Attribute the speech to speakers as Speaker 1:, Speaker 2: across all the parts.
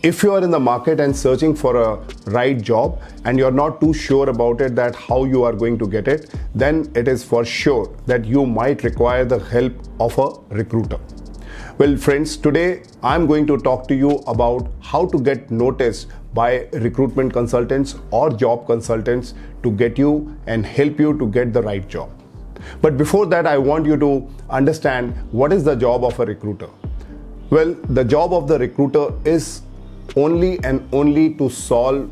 Speaker 1: If you are in the market and searching for a right job and you're not too sure about it, that how you are going to get it, then it is for sure that you might require the help of a recruiter. Well friends, today I'm going to talk to you about how to get noticed by recruitment consultants or job consultants to get you and help you to get the right job. But before that, I want you to understand what is the job of a recruiter. Well, the job of the recruiter is only and only to solve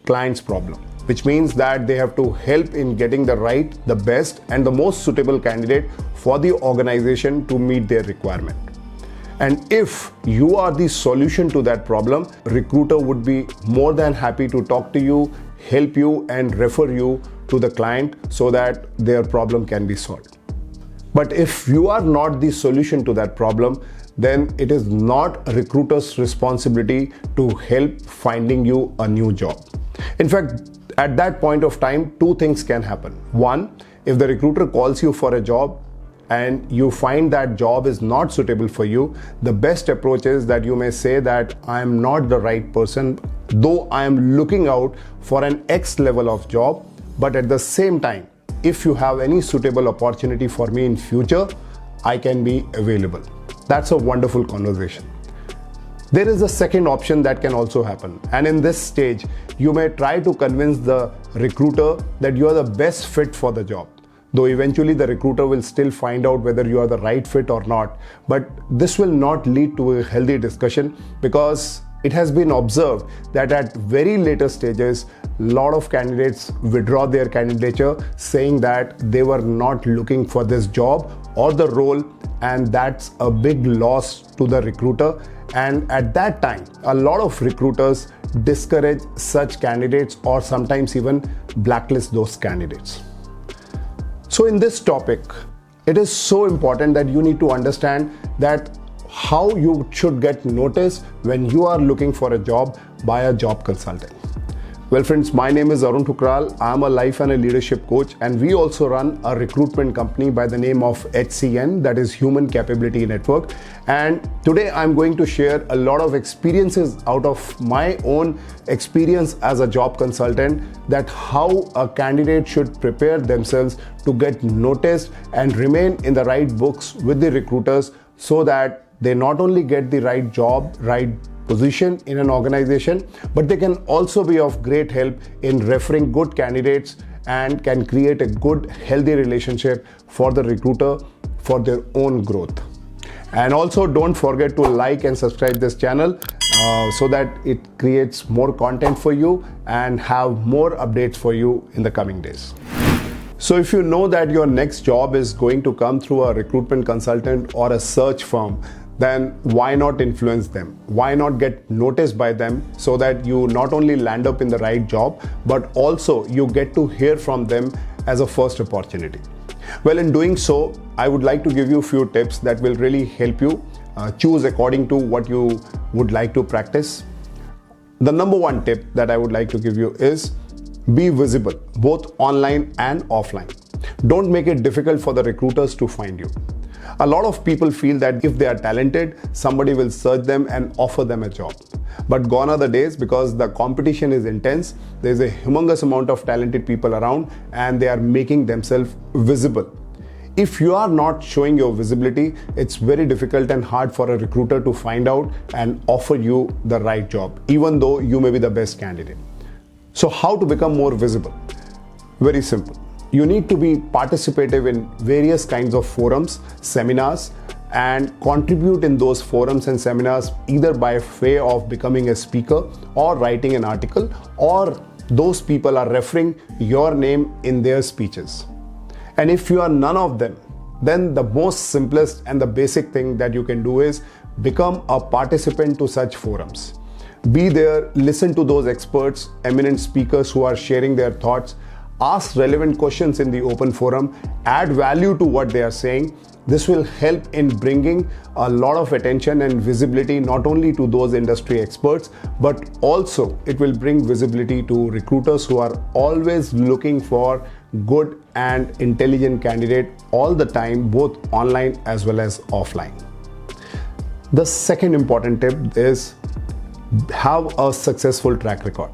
Speaker 1: client's problem, which means that they have to help in getting the right, the best and the most suitable candidate for the organization to meet their requirement. And if you are the solution to that problem, recruiter would be more than happy to talk to you, help you and refer you to the client so that their problem can be solved. But if you are not the solution to that problem, then it is not a recruiter's responsibility to help finding you a new job. In fact, at that point of time, two things can happen. One, if the recruiter calls you for a job and you find that job is not suitable for you, the best approach is that you may say that I am not the right person, though I am looking out for an X level of job, but at the same time, if you have any suitable opportunity for me in future, I can be available. That's a wonderful conversation. There is a second option that can also happen. And in this stage, you may try to convince the recruiter that you are the best fit for the job. Though eventually the recruiter will still find out whether you are the right fit or not. But this will not lead to a healthy discussion, because it has been observed that at very later stages, a lot of candidates withdraw their candidature saying that they were not looking for this job or the role, and that's a big loss to the recruiter. And at that time, a lot of recruiters discourage such candidates or sometimes even blacklist those candidates. So in this topic, it is so important that you need to understand that how you should get noticed when you are looking for a job by a job consultant. Well friends, my name is Arun Thukral. I am a life and a leadership coach, and we also run a recruitment company by the name of HCN, that is Human Capability Network. And today I'm going to share a lot of experiences out of my own experience as a job consultant, that how a candidate should prepare themselves to get noticed and remain in the right books with the recruiters, so that they not only get the right job, right position in an organization, but they can also be of great help in referring good candidates and can create a good, healthy relationship for the recruiter for their own growth. And also don't forget to like and subscribe this channel so that it creates more content for you and have more updates for you in the coming days. So if you know that your next job is going to come through a recruitment consultant or a search firm, then why not influence them? Why not get noticed by them, so that you not only land up in the right job, but also you get to hear from them as a first opportunity. Well, in doing so, I would like to give you a few tips that will really help you choose according to what you would like to practice. The number one tip that I would like to give you is be visible, both online and offline. Don't make it difficult for the recruiters to find you. A lot of people feel that if they are talented, somebody will search them and offer them a job. But gone are the days, because the competition is intense. There's a humongous amount of talented people around and they are making themselves visible. If you are not showing your visibility, it's very difficult and hard for a recruiter to find out and offer you the right job, even though you may be the best candidate. So how to become more visible? Very simple. You need to be participative in various kinds of forums, seminars, and contribute in those forums and seminars either by way of becoming a speaker or writing an article, or those people are referring your name in their speeches. And if you are none of them, then the most simplest and the basic thing that you can do is become a participant to such forums. Be there, listen to those experts, eminent speakers who are sharing their thoughts. Ask relevant questions in the open forum, add value to what they are saying. This will help in bringing a lot of attention and visibility not only to those industry experts, but also it will bring visibility to recruiters who are always looking for good and intelligent candidate all the time, both online as well as offline. The second important tip is have a successful track record.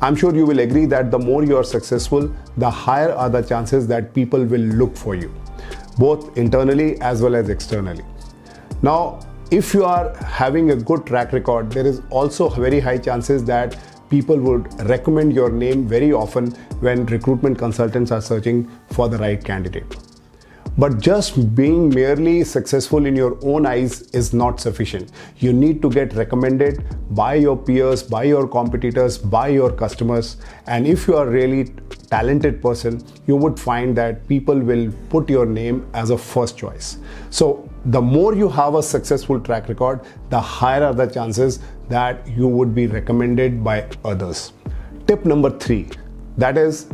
Speaker 1: I'm sure you will agree that the more you are successful, the higher are the chances that people will look for you, both internally as well as externally. Now, if you are having a good track record, there is also very high chances that people would recommend your name very often when recruitment consultants are searching for the right candidate. But just being merely successful in your own eyes is not sufficient. You need to get recommended by your peers, by your competitors, by your customers. And if you are really talented person, you would find that people will put your name as a first choice. So the more you have a successful track record, the higher are the chances that you would be recommended by others. Tip number 3, that is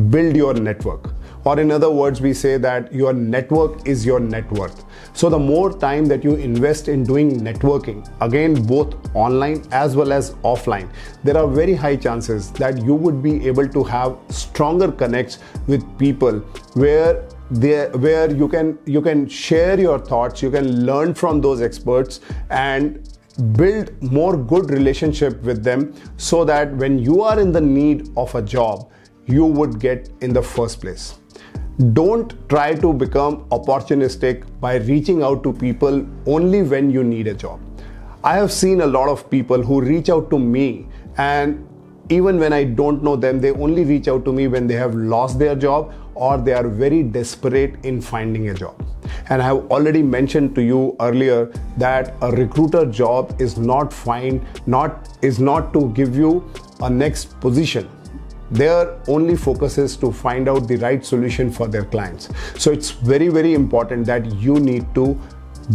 Speaker 1: build your network. Or in other words, we say that your network is your net worth. So the more time that you invest in doing networking, again, both online as well as offline, there are very high chances that you would be able to have stronger connects with people where you can share your thoughts, you can learn from those experts and build more good relationship with them, so that when you are in the need of a job, you would get in the first place. Don't try to become opportunistic by reaching out to people only when you need a job. I have seen a lot of people who reach out to me, and even when I don't know them, they only reach out to me when they have lost their job or they are very desperate in finding a job. And I have already mentioned to you earlier that a recruiter job is not to give you a next position. Their only focus is to find out the right solution for their clients. So it's very, very important that you need to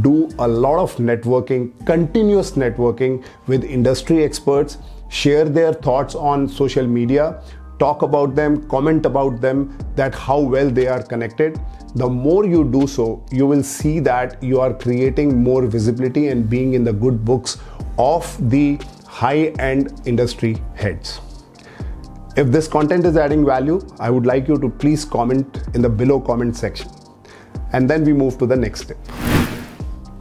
Speaker 1: do a lot of networking, continuous networking with industry experts, share their thoughts on social media, talk about them, comment about them, that how well they are connected. The more you do so, you will see that you are creating more visibility and being in the good books of the high-end industry heads. If this content is adding value, I would like you to please comment in the below comment section. And then we move to the next tip.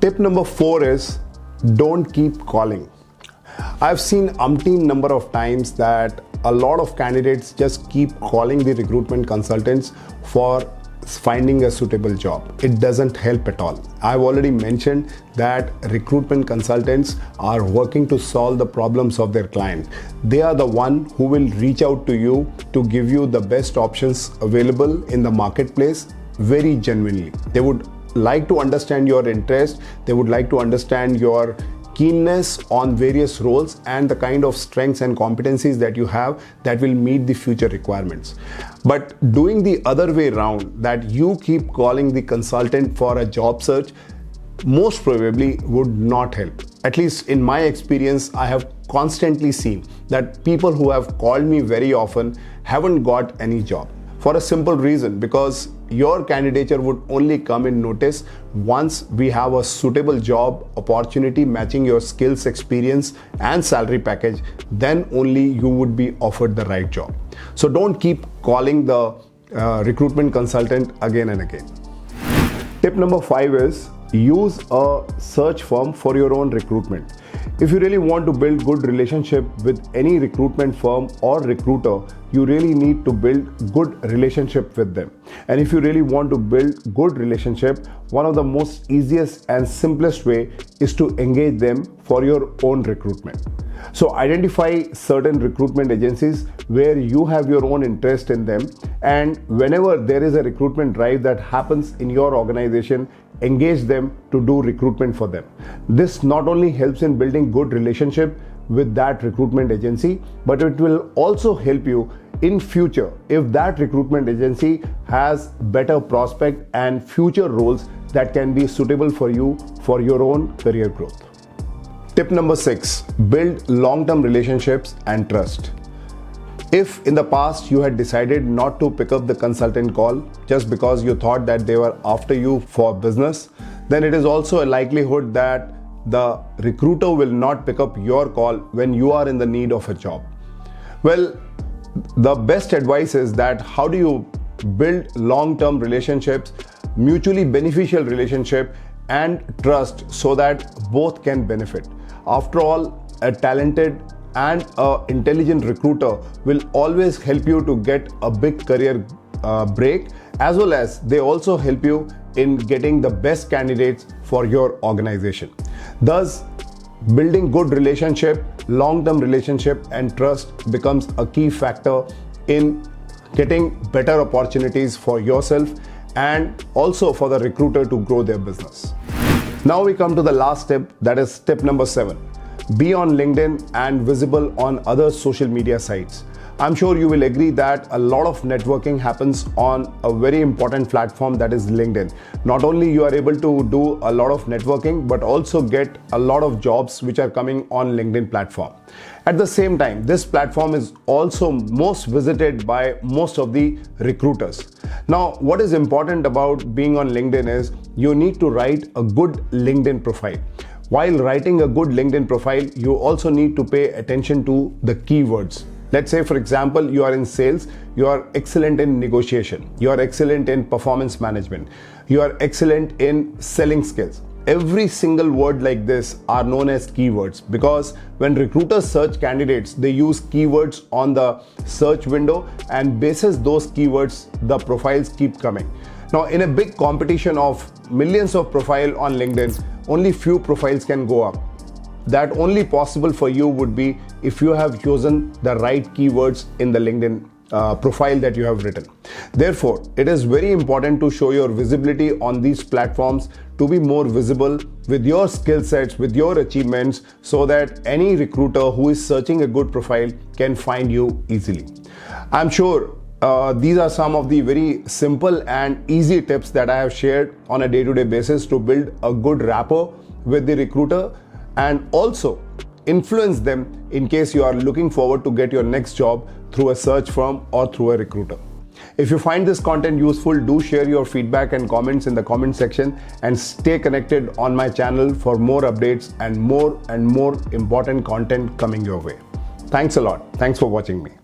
Speaker 1: Tip number 4 is don't keep calling. I've seen umpteen number of times that a lot of candidates just keep calling the recruitment consultants for finding a suitable job. It doesn't help at all. I've already mentioned that recruitment consultants are working to solve the problems of their client. They are the one who will reach out to you to give you the best options available in the marketplace very genuinely. They would like to understand your interest. They would like to understand your keenness on various roles and the kind of strengths and competencies that you have that will meet the future requirements. But doing the other way around, that you keep calling the consultant for a job search, most probably would not help. At least in my experience, I have constantly seen that people who have called me very often haven't got any job. For a simple reason, because your candidature would only come in notice once we have a suitable job opportunity matching your skills, experience and salary package. Then only you would be offered the right job. So don't keep calling the recruitment consultant again and again. Tip number 5 is use a search firm for your own recruitment. If you really want to build good relationship with any recruitment firm or recruiter, you really need to build good relationship with them. And if you really want to build good relationship, one of the most easiest and simplest way is to engage them for your own recruitment. So identify certain recruitment agencies where you have your own interest in them, and whenever there is a recruitment drive that happens in your organization, engage them to do recruitment for them. This not only helps in building good relationship with that recruitment agency, but it will also help you in future if that recruitment agency has better prospect and future roles that can be suitable for you for your own career growth. Tip number 6, build long-term relationships and trust. If in the past you had decided not to pick up the consultant call just because you thought that they were after you for business, then it is also a likelihood that the recruiter will not pick up your call when you are in the need of a job. Well, the best advice is that how do you build long-term relationships, mutually beneficial relationship and trust so that both can benefit. After all, a talented and a intelligent recruiter will always help you to get a big career break, as well as they also help you in getting the best candidates for your organization. Thus, building good relationship, long-term relationship and trust becomes a key factor in getting better opportunities for yourself and also for the recruiter to grow their business. Now we come to the last step, that is step number 7. Be on LinkedIn and visible on other social media sites. I'm sure you will agree that a lot of networking happens on a very important platform, that is LinkedIn. Not only you are able to do a lot of networking, but also get a lot of jobs which are coming on LinkedIn platform. At the same time, this platform is also most visited by most of the recruiters. Now, what is important about being on LinkedIn is you need to write a good LinkedIn profile. While writing a good LinkedIn profile, you also need to pay attention to the keywords. Let's say, for example, you are in sales, you are excellent in negotiation, you are excellent in performance management, you are excellent in selling skills. Every single word like this are known as keywords, because when recruiters search candidates, they use keywords on the search window, and basis those keywords, the profiles keep coming. Now, in a big competition of millions of profiles on LinkedIn, only few profiles can go up. That only possible for you would be if you have chosen the right keywords in the LinkedIn profile that you have written. Therefore, it is very important to show your visibility on these platforms to be more visible with your skill sets, with your achievements, so that any recruiter who is searching a good profile can find you easily. I'm sure these are some of the very simple and easy tips that I have shared on a day-to-day basis to build a good rapport with the recruiter and also influence them in case you are looking forward to get your next job through a search firm or through a recruiter. If you find this content useful, do share your feedback and comments in the comment section, and stay connected on my channel for more updates and more important content coming your way. Thanks a lot. Thanks for watching me.